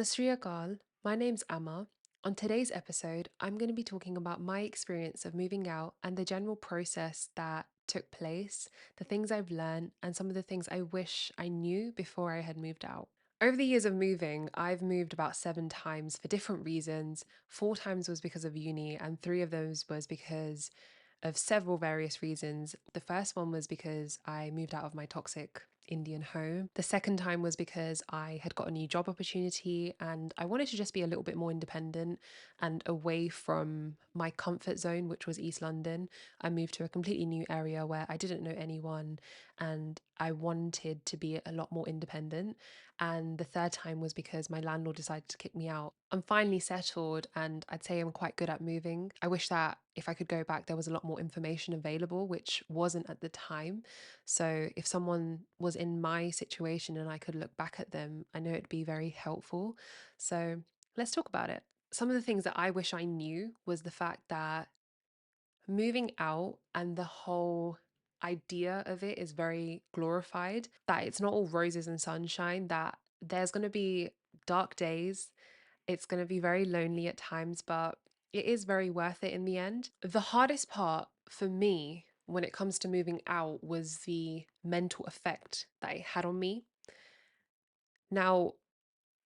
Sri Akal, my name's Amma. On today's episode, I'm going to be talking about my experience of moving out and the general process that took place, the things I've learned, and some of the things I wish I knew before I had moved out. Over the years of moving, I've moved about 7 times for different reasons. 4 times was because of uni, and 3 of those was because of several various reasons. The first one was because I moved out of my toxic Indian home. The second time was because I had got a new job opportunity and I wanted to just be a little bit more independent and away from my comfort zone, which was East London. I moved to a completely new area where I didn't know anyone and I wanted to be a lot more independent. And the third time was because my landlord decided to kick me out. I'm finally settled and I'd say I'm quite good at moving. I wish that if I could go back, there was a lot more information available, which wasn't at the time. So if someone was in my situation and I could look back at them, I know it'd be very helpful. So let's talk about it. Some of the things that I wish I knew was the fact that moving out and the whole idea of it is very glorified, that it's not all roses and sunshine, that there's going to be dark days, it's going to be very lonely at times, but it is very worth it in the end. The hardest part for me when it comes to moving out was the mental effect that it had on me. Now,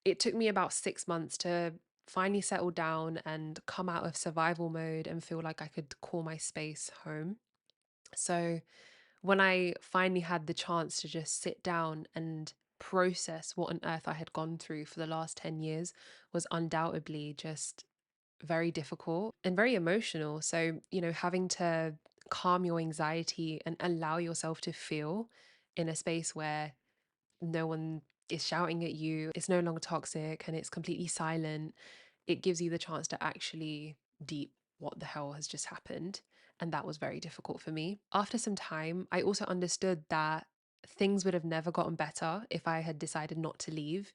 it took me about 6 months to finally settle down and come out of survival mode and feel like I could call my space home. So, when I finally had the chance to just sit down and process what on earth I had gone through for the last 10 years was undoubtedly just very difficult and very emotional. So, having to calm your anxiety and allow yourself to feel in a space where no one is shouting at you, it's no longer toxic and it's completely silent, it gives you the chance to actually deep what the hell has just happened. And that was very difficult for me. After some time, I also understood that things would have never gotten better if I had decided not to leave.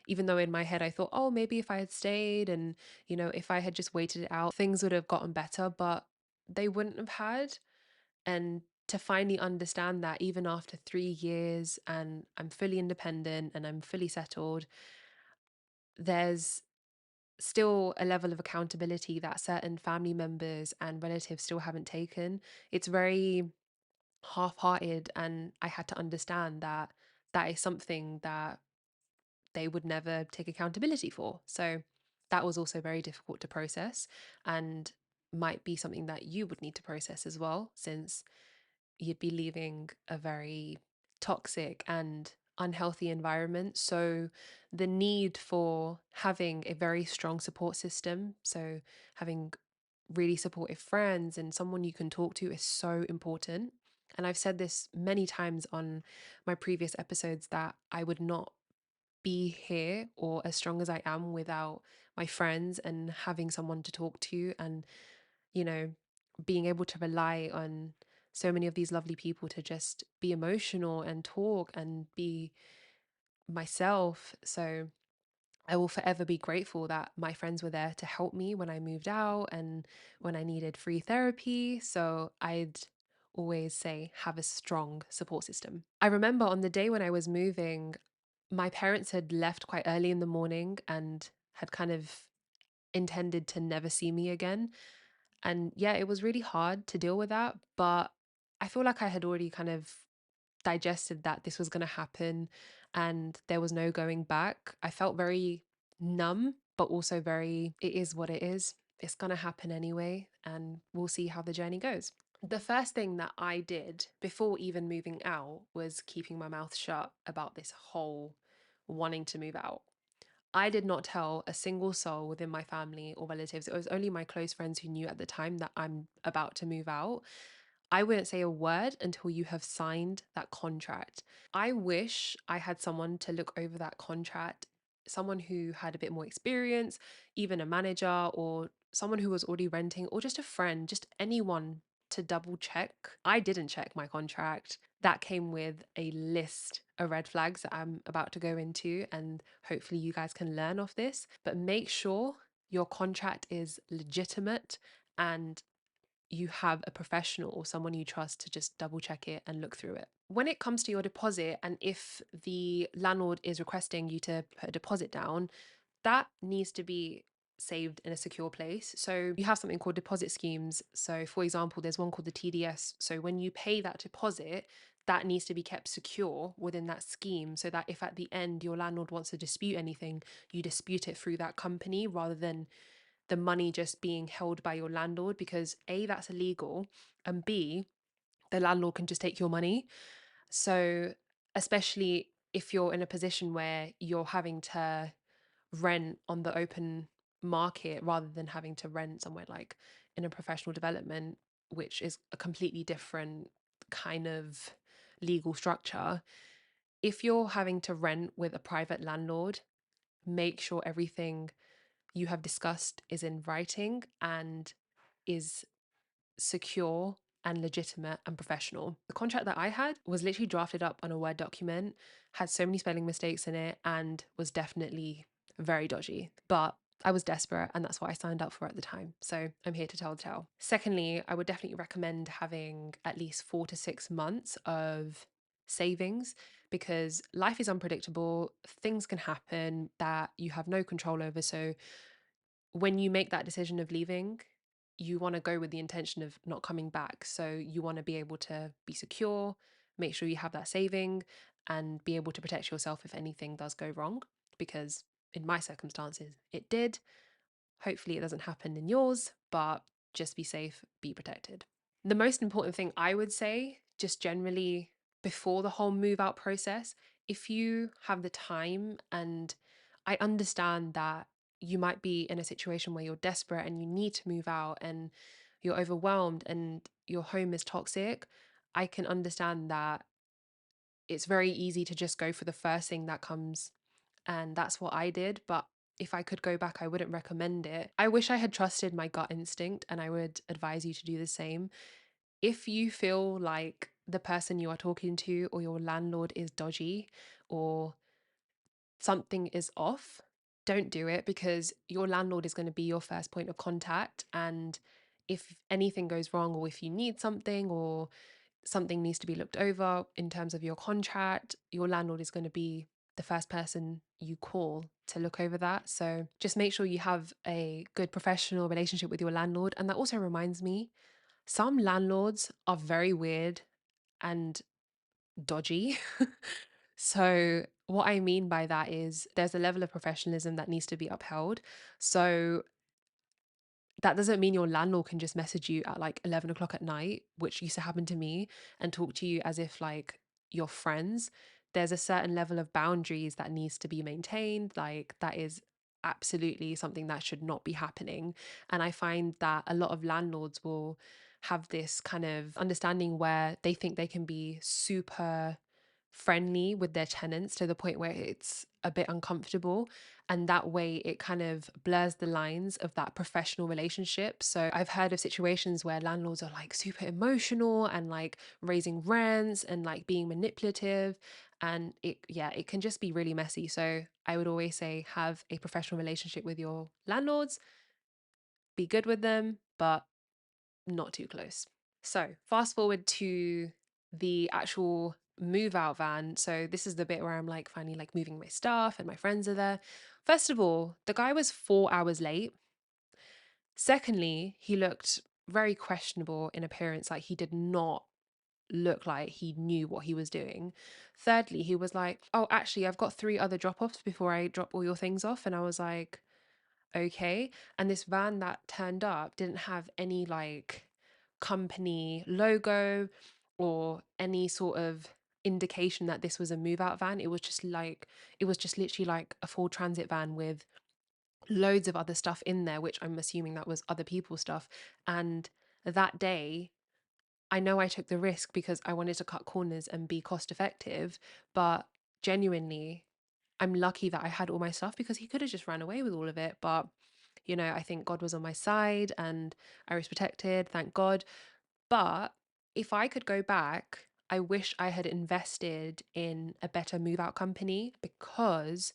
Even though in my head I thought, oh, maybe if I had stayed and, if I had just waited it out, things would have gotten better, but they wouldn't have had. And to finally understand that even after 3 years and I'm fully independent and I'm fully settled, there's still a level of accountability that certain family members and relatives still haven't taken. It's very half hearted, and I had to understand that that is something that they would never take accountability for. So that was also very difficult to process and might be something that you would need to process as well, since you'd be leaving a very toxic and unhealthy environment. So, the need for having a very strong support system, so having really supportive friends and someone you can talk to is so important. And I've said this many times on my previous episodes that I would not be here or as strong as I am without my friends and having someone to talk to and, you know, being able to rely on so many of these lovely people to just be emotional and talk and be myself. So I will forever be grateful that my friends were there to help me when I moved out and when I needed free therapy. So I'd always say have a strong support system. I remember on the day when I was moving, my parents had left quite early in the morning and had kind of intended to never see me again. And yeah, it was really hard to deal with that, but I feel like I had already kind of digested that this was going to happen and there was no going back. I felt very numb, but also very, it is what it is. It's going to happen anyway, and we'll see how the journey goes. The first thing that I did before even moving out was keeping my mouth shut about this whole wanting to move out. I did not tell a single soul within my family or relatives. It was only my close friends who knew at the time that I'm about to move out. I wouldn't say a word until you have signed that contract. I wish I had someone to look over that contract, someone who had a bit more experience, even a manager or someone who was already renting, or just a friend, just anyone to double check. I didn't check my contract. That came with a list of red flags that I'm about to go into, and hopefully you guys can learn off this. But make sure your contract is legitimate and you have a professional or someone you trust to just double check it and look through it. When it comes to your deposit, and if the landlord is requesting you to put a deposit down, that needs to be saved in a secure place. So you have something called deposit schemes. So for example, there's one called the TDS. So when you pay that deposit, that needs to be kept secure within that scheme so that if at the end your landlord wants to dispute anything, you dispute it through that company rather than the money just being held by your landlord, because A, that's illegal, and B, the landlord can just take your money. So especially if you're in a position where you're having to rent on the open market rather than having to rent somewhere like in a professional development, which is a completely different kind of legal structure. If you're having to rent with a private landlord, make sure everything you have discussed is in writing and is secure and legitimate and professional. The contract that I had was literally drafted up on a Word document, had so many spelling mistakes in it, and was definitely very dodgy. But I was desperate, and that's what I signed up for at the time. So I'm here to tell the tale. Secondly, I would definitely recommend having at least 4 to 6 months of savings, because life is unpredictable. Things can happen that you have no control over. So when you make that decision of leaving, you want to go with the intention of not coming back. So you want to be able to be secure, make sure you have that saving, and be able to protect yourself if anything does go wrong. Because in my circumstances, it did. Hopefully, it doesn't happen in yours, but just be safe, be protected. The most important thing I would say, just generally before the whole move out process, if you have the time, and I understand that you might be in a situation where you're desperate and you need to move out and you're overwhelmed and your home is toxic, I can understand that it's very easy to just go for the first thing that comes. And that's what I did. But if I could go back, I wouldn't recommend it. I wish I had trusted my gut instinct, and I would advise you to do the same. If you feel like the person you are talking to or your landlord is dodgy or something is off, don't do it, because your landlord is going to be your first point of contact. And if anything goes wrong, or if you need something, or something needs to be looked over in terms of your contract, your landlord is going to be the first person you call to look over that. So just make sure you have a good professional relationship with your landlord. And that also reminds me, some landlords are very weird and dodgy. So, what I mean by that is there's a level of professionalism that needs to be upheld. So, that doesn't mean your landlord can just message you at like 11 o'clock at night, which used to happen to me, and talk to you as if like you're friends. There's a certain level of boundaries that needs to be maintained. Like, that is absolutely something that should not be happening. And I find that a lot of landlords will have this kind of understanding where they think they can be super friendly with their tenants to the point where it's a bit uncomfortable, and that way it kind of blurs the lines of that professional relationship. So I've heard of situations where landlords are like super emotional and like raising rents and like being manipulative, and it can just be really messy. So I would always say have a professional relationship with your landlords, be good with them, but not too close. So, fast forward to the actual move out van. So, this is the bit where I'm like finally like moving my stuff and my friends are there. First of all, the guy was 4 hours late. Secondly, he looked very questionable in appearance. Like, he did not look like he knew what he was doing. Thirdly, he was like, "Oh, actually, I've got three other drop offs before I drop all your things off." And I was like, okay. And this van that turned up didn't have any like company logo or any sort of indication that this was a move out van. It was just literally like a full transit van with loads of other stuff in there, which I'm assuming that was other people's stuff. And that day, I know I took the risk because I wanted to cut corners and be cost effective, but genuinely, I'm lucky that I had all my stuff, because he could have just ran away with all of it. But, I think God was on my side and I was protected, thank God. But if I could go back, I wish I had invested in a better move out company, because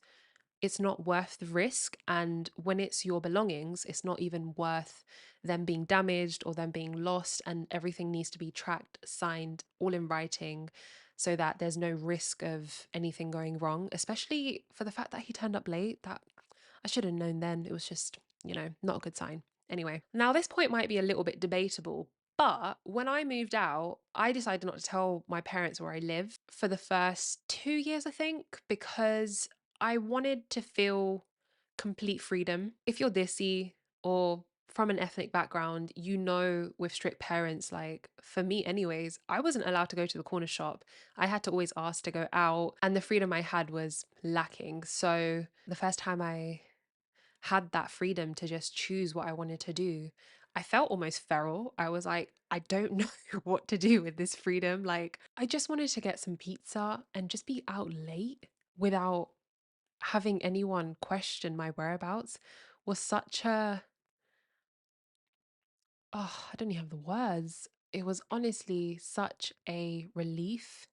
it's not worth the risk. And when it's your belongings, it's not even worth them being damaged or them being lost. And everything needs to be tracked, signed, all in writing, so that there's no risk of anything going wrong, especially for the fact that he turned up late. That I should have known then. It was just, not a good sign. Anyway, now this point might be a little bit debatable, but when I moved out, I decided not to tell my parents where I live for the first 2 years, I think, because I wanted to feel complete freedom. If you're Desi or from an ethnic background, with strict parents, like for me, anyways, I wasn't allowed to go to the corner shop. I had to always ask to go out, and the freedom I had was lacking. So the first time I had that freedom to just choose what I wanted to do, I felt almost feral. I was like, I don't know what to do with this freedom. Like, I just wanted to get some pizza and just be out late without having anyone question my whereabouts was such a, I don't even have the words. It was honestly such a relief.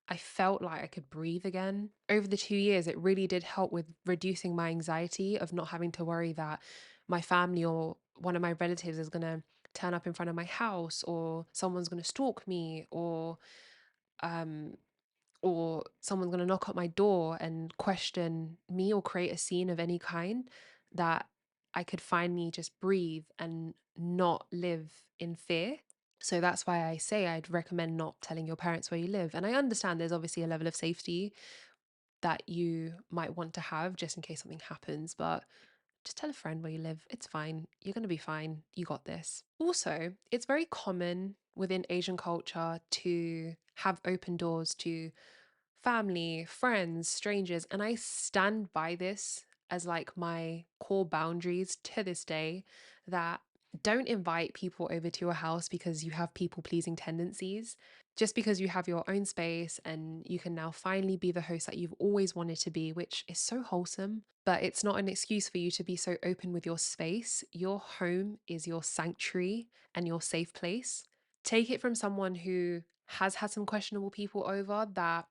I felt like I could breathe again. Over the 2 years, it really did help with reducing my anxiety of not having to worry that my family or one of my relatives is going to turn up in front of my house, or someone's going to stalk me, um or someone's going to knock at my door and question me or create a scene of any kind. That I could finally just breathe and not live in fear. So that's why I say I'd recommend not telling your parents where you live. And I understand there's obviously a level of safety that you might want to have just in case something happens, but just tell a friend where you live. It's fine. You're going to be fine. You got this. Also, it's very common within Asian culture to have open doors to family, friends, strangers. And I stand by this as like my core boundaries to this day, that don't invite people over to your house because you have people pleasing tendencies. Just because you have your own space and you can now finally be the host that you've always wanted to be, which is so wholesome, but it's not an excuse for you to be so open with your space. Your home is your sanctuary and your safe place. Take it from someone who has had some questionable people over that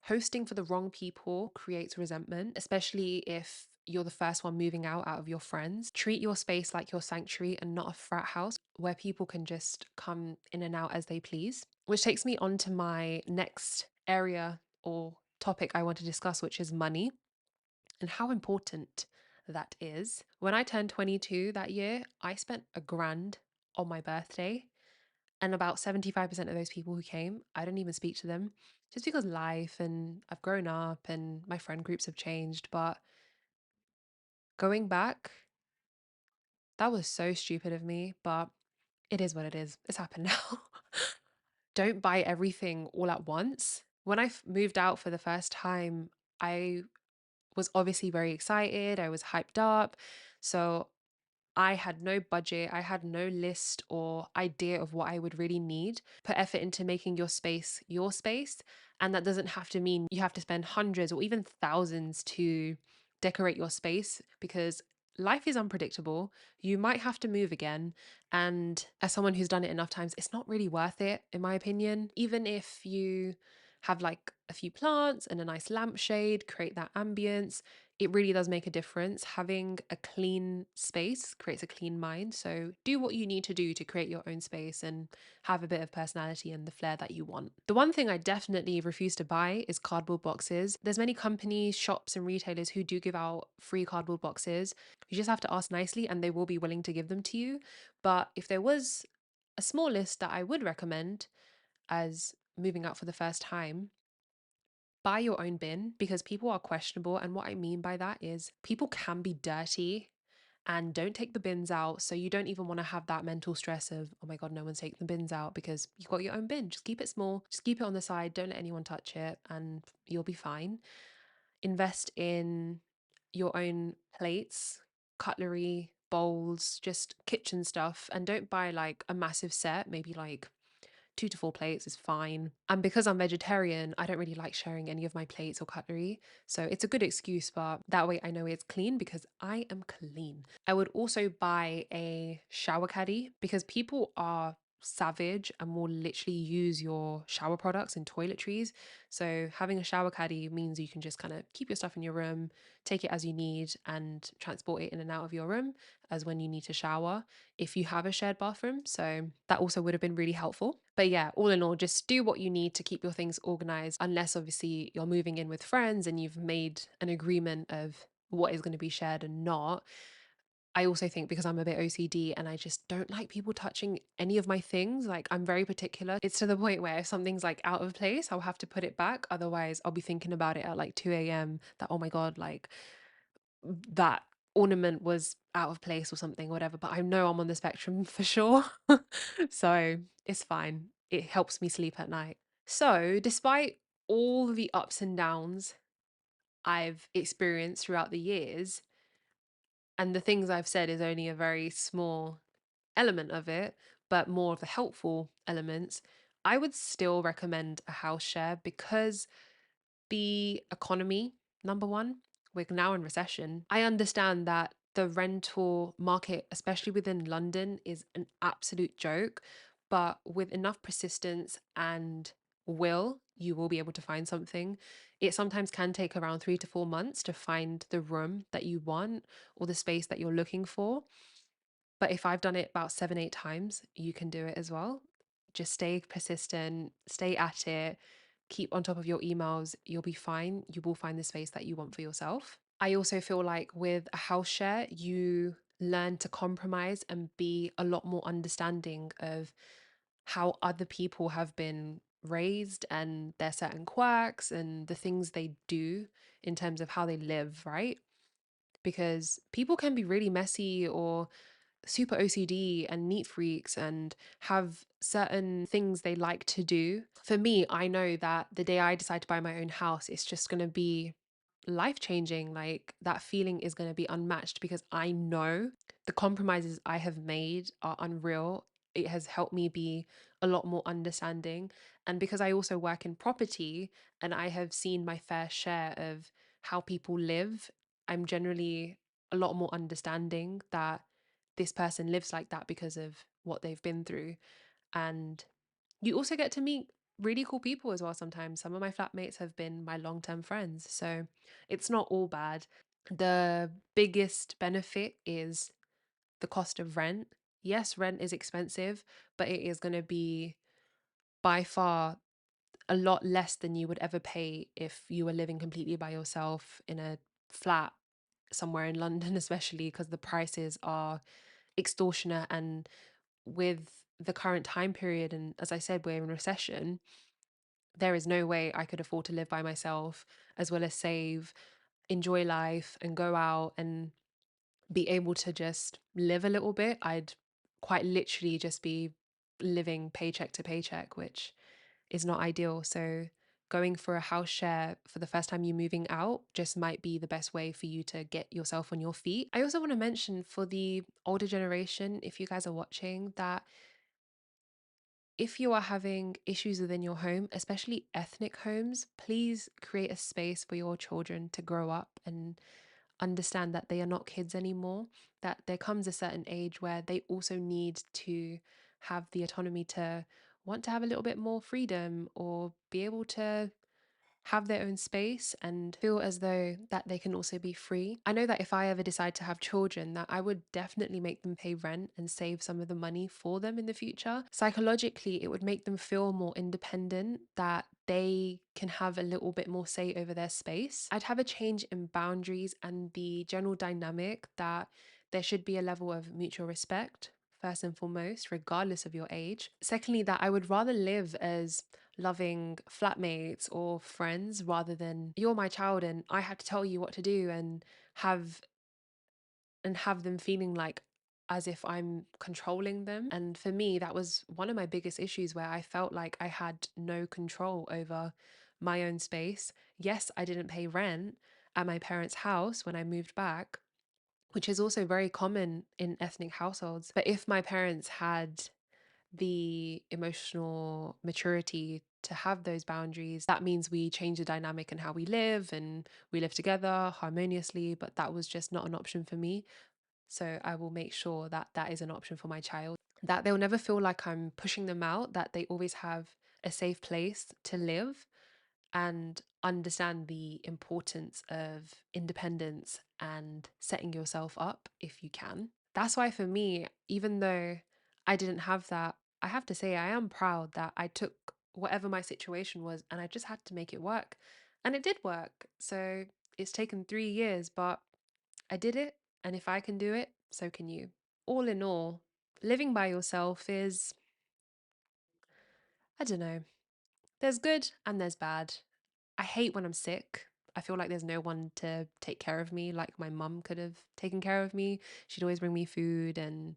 hosting for the wrong people creates resentment, especially if you're the first one moving out of your friends. Treat your space like your sanctuary and not a frat house where people can just come in and out as they please. Which takes me on to my next area or topic I want to discuss, which is money and how important that is. When I turned 22 that year, I spent $1,000 on my birthday, and about 75% of those people who came, I didn't even speak to them just because life and I've grown up and my friend groups have changed. But going back, that was so stupid of me, but it is what it is. It's happened now. Don't buy everything all at once. When I moved out for the first time, I was obviously very excited. I was hyped up. So I had no budget, I had no list or idea of what I would really need. Put effort into making your space your space. And that doesn't have to mean you have to spend hundreds or even thousands to decorate your space, because life is unpredictable. You might have to move again. And as someone who's done it enough times, it's not really worth it, in my opinion. Even if you have like a few plants and a nice lampshade, create that ambience, it really does make a difference. Having a clean space creates a clean mind. So do what you need to do to create your own space and have a bit of personality and the flair that you want. The one thing I definitely refuse to buy is cardboard boxes. There's many companies, shops and retailers who do give out free cardboard boxes. You just have to ask nicely and they will be willing to give them to you. But if there was a small list that I would recommend as moving out for the first time, buy your own bin, because people are questionable. And what I mean by that is people can be dirty and don't take the bins out. So you don't even want to have that mental stress of, oh my God, no one's taking the bins out, because you've got your own bin. Just keep it small, just keep it on the side. Don't let anyone touch it and you'll be fine. Invest in your own plates, cutlery, bowls, just kitchen stuff. And don't buy like a massive set, maybe like 2 to 4 plates is fine. And because I'm vegetarian, I don't really like sharing any of my plates or cutlery. So it's a good excuse, but that way I know it's clean because I am clean. I would also buy a shower caddy, because people are savage and will literally use your shower products and toiletries. So having a shower caddy means you can just kind of keep your stuff in your room, take it as you need, and transport it in and out of your room as when you need to shower if you have a shared bathroom. So that also would have been really helpful. But yeah, all in all, just do what you need to keep your things organized, unless obviously you're moving in with friends and you've made an agreement of what is going to be shared and not. I also think because I'm a bit OCD and I just don't like people touching any of my things, like I'm very particular. It's to the point where if something's like out of place, I'll have to put it back. Otherwise, I'll be thinking about it at like 2 a.m. that, oh my God, like that ornament was out of place or something, whatever. But I know I'm on the spectrum for sure. So it's fine. It helps me sleep at night. So, despite all the ups and downs I've experienced throughout the years, and the things I've said is only a very small element of it, but more of the helpful elements, I would still recommend a house share because the economy, number one, we're now in recession. I understand that the rental market, especially within London, is an absolute joke, but with enough persistence and will, you will be able to find something. It sometimes can take around 3 to 4 months to find the room that you want or the space that you're looking for. But if I've done it about 7, 8 times, you can do it as well. Just stay persistent, stay at it, keep on top of your emails. You'll be fine. You will find the space that you want for yourself. I also feel like with a house share, you learn to compromise and be a lot more understanding of how other people have been raised and their certain quirks and the things they do in terms of how they live, right? Because people can be really messy or super OCD and neat freaks and have certain things they like to do. For me, I know that the day I decide to buy my own house, it's just going to be life changing. Like that feeling is going to be unmatched because I know the compromises I have made are unreal. It has helped me be a lot more understanding. And because I also work in property and I have seen my fair share of how people live, I'm generally a lot more understanding that this person lives like that because of what they've been through. And you also get to meet really cool people as well sometimes. Some of my flatmates have been my long term friends. So it's not all bad. The biggest benefit is the cost of rent. Yes, rent is expensive, but it is going to be by far a lot less than you would ever pay if you were living completely by yourself in a flat somewhere in London, especially because the prices are extortionate. And with the current time period, and as I said, we're in recession, there is no way I could afford to live by myself as well as save, enjoy life, and go out and be able to just live a little bit. I'd quite literally just be living paycheck to paycheck, which is not ideal. So, going for a house share for the first time you're moving out just might be the best way for you to get yourself on your feet. I also want to mention for the older generation, if you guys are watching, that if you are having issues within your home, especially ethnic homes, please create a space for your children to grow up and understand that they are not kids anymore, that there comes a certain age where they also need to have the autonomy to want to have a little bit more freedom or be able to have their own space and feel as though that they can also be free. I know that if I ever decide to have children, that I would definitely make them pay rent and save some of the money for them in the future. Psychologically, it would make them feel more independent, that they can have a little bit more say over their space. I'd have a change in boundaries and the general dynamic that there should be a level of mutual respect, first and foremost, regardless of your age. Secondly, that I would rather live as loving flatmates or friends rather than you're my child and I have to tell you what to do and have have them feeling like as if I'm controlling them. And for me, that was one of my biggest issues where I felt like I had no control over my own space. Yes, I didn't pay rent at my parents' house when I moved back, which is also very common in ethnic households. But if my parents had the emotional maturity to have those boundaries, that means we change the dynamic in how we live and we live together harmoniously. But that was just not an option for me. So I will make sure that that is an option for my child, that they'll never feel like I'm pushing them out, that they always have a safe place to live and understand the importance of independence and setting yourself up if you can. That's why for me, even though I didn't have that, I have to say I am proud that I took whatever my situation was and I just had to make it work. And it did work. So it's taken 3 years, but I did it, and if I can do it, so can you. All in all, living by yourself is, I don't know, there's good and there's bad. I hate when I'm sick. I feel like there's no one to take care of me like my mum could have taken care of me. She'd always bring me food and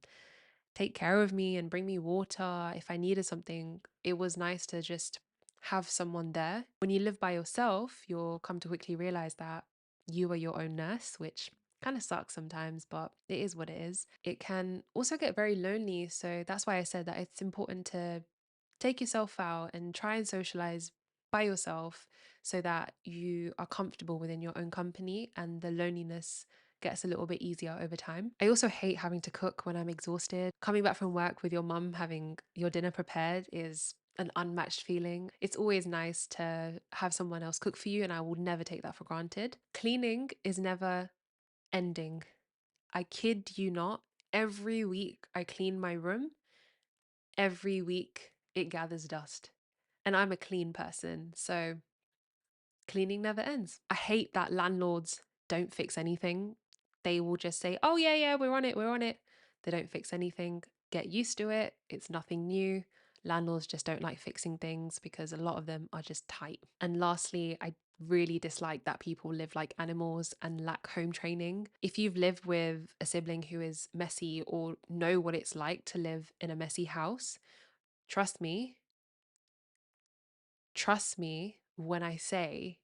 take care of me and bring me water if I needed something. It was nice to just have someone there. When you live by yourself, you'll come to quickly realize that you are your own nurse, which kind of sucks sometimes, but it is what it is. It can also get very lonely. So that's why I said that it's important to take yourself out and try and socialize by yourself so that you are comfortable within your own company and the loneliness gets a little bit easier over time. I also hate having to cook when I'm exhausted. Coming back from work with your mum having your dinner prepared is an unmatched feeling. It's always nice to have someone else cook for you, and I will never take that for granted. Cleaning is never ending. I kid you not. Every week I clean my room, every week it gathers dust. And I'm a clean person, so cleaning never ends. I hate that landlords don't fix anything. They will just say, oh, yeah, yeah, we're on it, we're on it. They don't fix anything. Get used to it. It's nothing new. Landlords just don't like fixing things because a lot of them are just tight. And lastly, I really dislike that people live like animals and lack home training. If you've lived with a sibling who is messy or know what it's like to live in a messy house, trust me, trust me when I say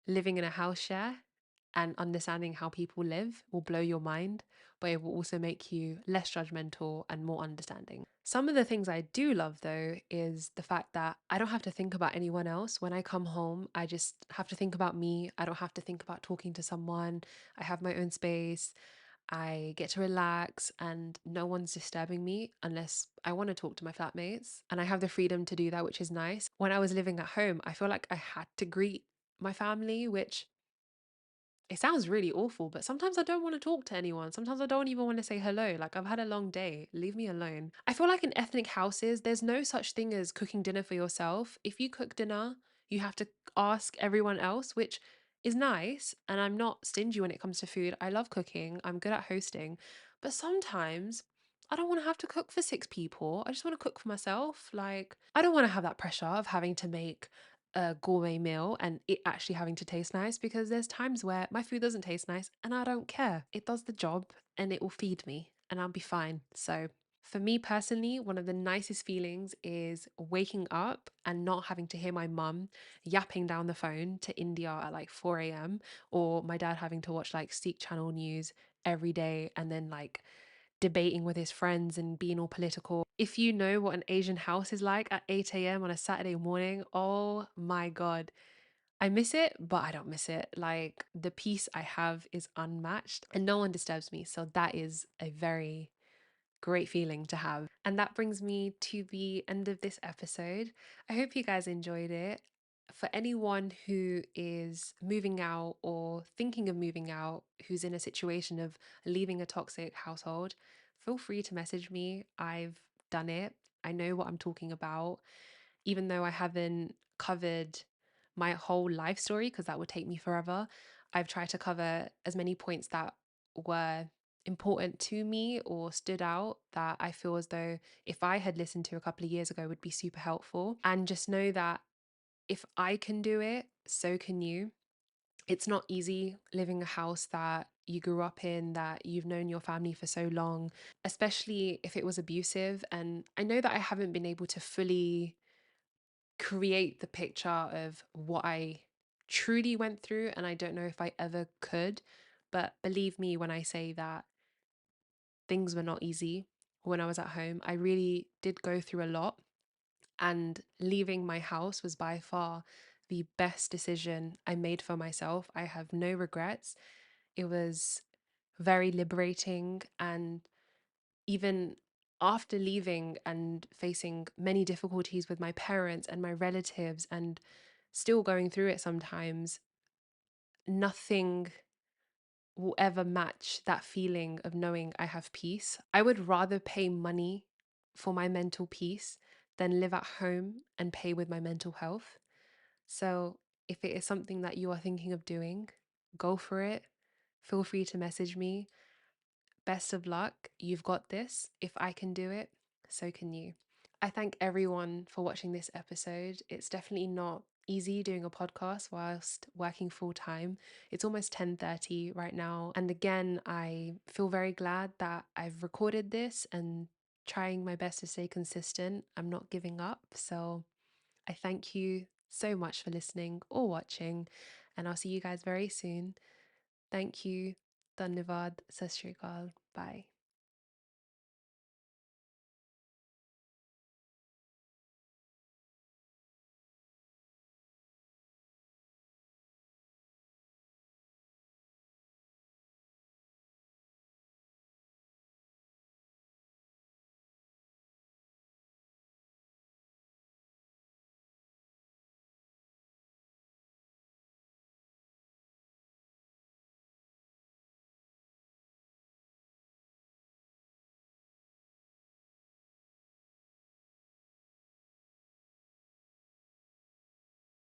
living in a house share and understanding how people live will blow your mind, but it will also make you less judgmental and more understanding. Some of the things I do love though is the fact that I don't have to think about anyone else. When I come home, I just have to think about me. I don't have to think about talking to someone. I have my own space. I get to relax and no one's disturbing me unless I want to talk to my flatmates. And I have the freedom to do that, which is nice. When I was living at home, I feel like I had to greet my family, which it sounds really awful, but sometimes I don't want to talk to anyone. Sometimes I don't even want to say hello. Like, I've had a long day. Leave me alone. I feel like in ethnic houses, there's no such thing as cooking dinner for yourself. If you cook dinner, you have to ask everyone else, which is nice. And I'm not stingy when it comes to food. I love cooking, I'm good at hosting. But sometimes I don't want to have to cook for 6 people. I just want to cook for myself. Like, I don't want to have that pressure of having to make a gourmet meal and it actually having to taste nice, because there's times where my food doesn't taste nice and I don't care. It does the job and it will feed me and I'll be fine. So, for me personally, one of the nicest feelings is waking up and not having to hear my mum yapping down the phone to India at like 4 a.m. or my dad having to watch like Sikh channel news every day and then like debating with his friends and being all political. If you know what an Asian house is like at 8 a.m. on a Saturday morning, oh my God. I miss it, but I don't miss it. Like, the peace I have is unmatched and no one disturbs me. So that is a very great feeling to have. And that brings me to the end of this episode. I hope you guys enjoyed it. For anyone who is moving out or thinking of moving out, who's in a situation of leaving a toxic household, feel free to message me. I've done it. I know what I'm talking about, even though I haven't covered my whole life story because that would take me forever. I've tried to cover as many points that were important to me or stood out that I feel as though if I had listened to a couple of years ago would be super helpful. And just know that if I can do it, so can you. It's not easy living a house that you grew up in, that you've known your family for so long, especially if it was abusive. And I know that I haven't been able to fully create the picture of what I truly went through, and I don't know if I ever could. But believe me when I say that things were not easy when I was at home. I really did go through a lot, and leaving my house was by far the best decision I made for myself. I have no regrets. It was very liberating, and even after leaving and facing many difficulties with my parents and my relatives and still going through it sometimes, nothing will ever match that feeling of knowing I have peace. I would rather pay money for my mental peace than live at home and pay with my mental health. So, if it is something that you are thinking of doing, go for it. feel free to message me. Best of luck. You've got this. If I can do it, so can you. I thank everyone for watching this episode. It's definitely not easy doing a podcast whilst working full time. It's almost 10:30 right now, and again, I feel very glad that I've recorded this and trying my best to stay consistent. I'm not giving up. So, I thank you so much for listening or watching, and I'll see you guys very soon. Thank you. Dhanyavad. Sat Shri Akal. Bye.